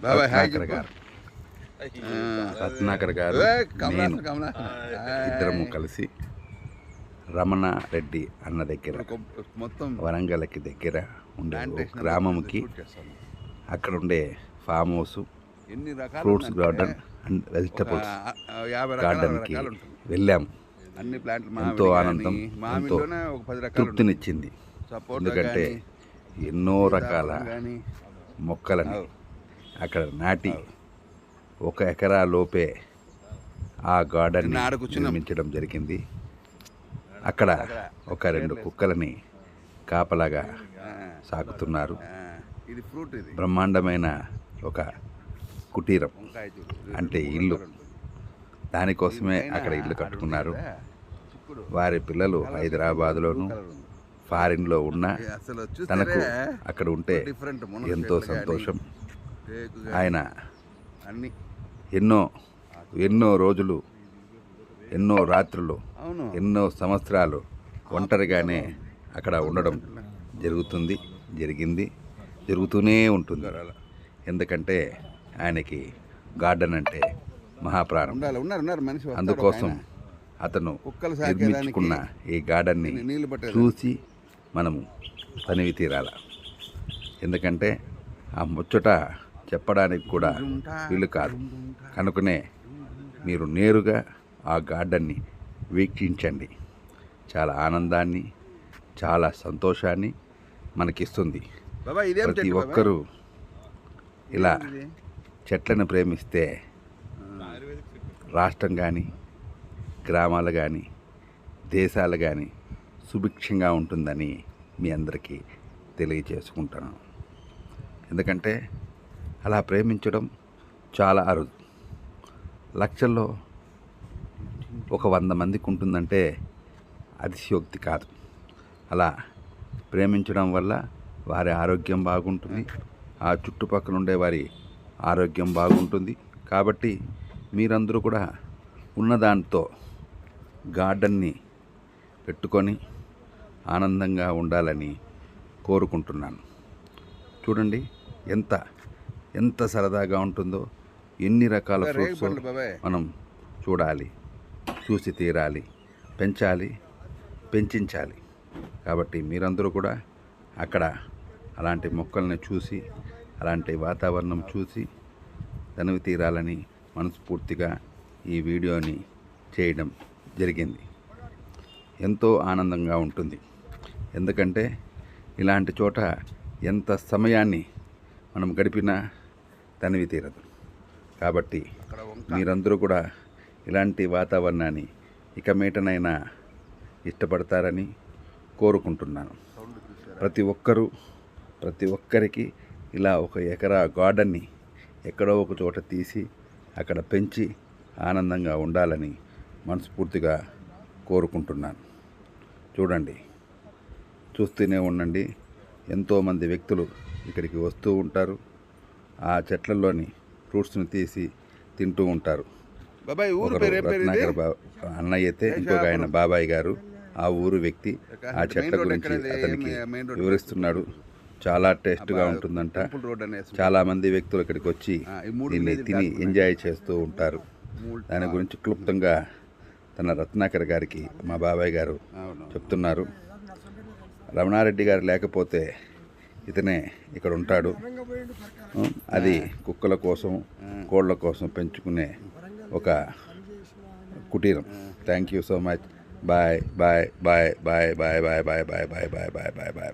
రత్నాకర్ గారు రత్నాకర్ గారు నేను ఇద్దరము కలిసి రమణ రెడ్డి అన్న దగ్గర వరంగల్కి దగ్గర ఉండే గ్రామంకి అక్కడ ఉండే farm house fruits garden and vegetables గార్డెన్కి వెళ్ళాము. ఎంతో ఆనందం, ఎంతో తృప్తినిచ్చింది. ఎందుకంటే ఎన్నో రకాల మొక్కలని అక్కడ నాటి 1 ఎకరా లోపే ఆ గార్డెన్ నిర్మించడం జరిగింది. అక్కడ ఒక 2 కుక్కలని కాపలాగా సాకుతున్నారు. బ్రహ్మాండమైన ఒక కుటీరం అంటే ఇల్లు, దానికోసమే అక్కడ ఇల్లు కట్టుకున్నారు. వారి పిల్లలు హైదరాబాద్లోను ఫారిన్లో ఉన్న తనకు అక్కడ ఉంటే ఎంతో సంతోషం. ఆయన ఎన్నో రోజులు, ఎన్నో రాత్రులు, ఎన్నో సంవత్సరాలు ఒంటరిగానే అక్కడ ఉండడం జరిగింది, జరుగుతూనే ఉంటుంది. ఎందుకంటే ఆయనకి గార్డెన్ అంటే మహాప్రాణం. అందుకోసం అతను నిర్మించుకున్న ఈ గార్డెన్ని చూసి మనము తనివి తీరాల. ఎందుకంటే ఆ ముచ్చట చెప్పడానికి కూడా వీలు కాదు. కనుకనే మీరు నేరుగా ఆ గార్డెన్ని వీక్షించండి. చాలా ఆనందాన్ని, చాలా సంతోషాన్ని మనకిస్తుంది. ప్రతి ఒక్కరూ ఇలా చెట్లను ప్రేమిస్తే రాష్ట్రం కానీ, గ్రామాలు కానీ, దేశాలు కానీ సుభిక్షంగా ఉంటుందని మీ అందరికీ తెలియజేసుకుంటాను. ఎందుకంటే అలా ప్రేమించడం చాలా అరుదు. లక్షల్లో ఒక 100 మందికి ఉంటుందంటే అతిశయోక్తి కాదు. అలా ప్రేమించడం వల్ల వారి ఆరోగ్యం బాగుంటుంది, ఆ చుట్టుపక్కల ఉండే వారి ఆరోగ్యం బాగుంటుంది. కాబట్టి మీరందరూ కూడా ఉన్నదాంతో గార్డెన్ని పెట్టుకొని ఆనందంగా ఉండాలని కోరుకుంటున్నాను. చూడండి ఎంత సరదాగా ఉంటుందో. ఎన్ని రకాల ఫ్రూట్స్ మనం చూడాలి, చూసి తీరాలి, పెంచాలి, పెంచించాలి. కాబట్టి మీరందరూ కూడా అక్కడ అలాంటి మొక్కల్ని చూసి, అలాంటి వాతావరణం చూసి తనివి తీరాలని మనస్ఫూర్తిగా ఈ వీడియోని చేయడం జరిగింది. ఎంతో ఆనందంగా ఉంటుంది. ఎందుకంటే ఇలాంటి చోట ఎంత సమయాన్ని మనం గడిపినా తనివి తీరదు. కాబట్టి మీరందరూ కూడా ఇలాంటి వాతావరణాన్ని ఇక మీటనైనా ఇష్టపడతారని కోరుకుంటున్నాను. ప్రతి ఒక్కరికి ఇలా 1 ఎకరా గార్డెన్ని ఎక్కడో ఒక చోట తీసి అక్కడ పెంచి ఆనందంగా ఉండాలని మనస్ఫూర్తిగా కోరుకుంటున్నాను. చూడండి, చూస్తూనే ఉండండి. ఎంతోమంది వ్యక్తులు ఇక్కడికి వస్తూ ఉంటారు. ఆ చెట్లలోని ఫ్రూట్స్ని తీసి తింటూ ఉంటారు. రత్నాకర్ అన్నయ్య అయితే ఇంకొక ఆయన బాబాయ్ గారు, ఆ ఊరు వ్యక్తి, ఆ చెట్ల గురించి అతనికి వివరిస్తున్నాడు. చాలా టేస్ట్గా ఉంటుందంట. చాలామంది వ్యక్తులు ఇక్కడికి వచ్చి దీన్ని తిని ఎంజాయ్ చేస్తూ ఉంటారు. దాని గురించి క్లుప్తంగా తన రత్నాకర్ గారికి మా బాబాయ్ గారు చెప్తున్నారు. రమణారెడ్డి గారు లేకపోతే ఇతనే ఇక్కడ ఉంటాడు. అది కుక్కల కోసం, కోళ్ళ కోసం పెంచుకునే ఒక కుటీరం. Thank you so much. Bye bye bye bye bye bye bye bye bye bye bye bye bye bye.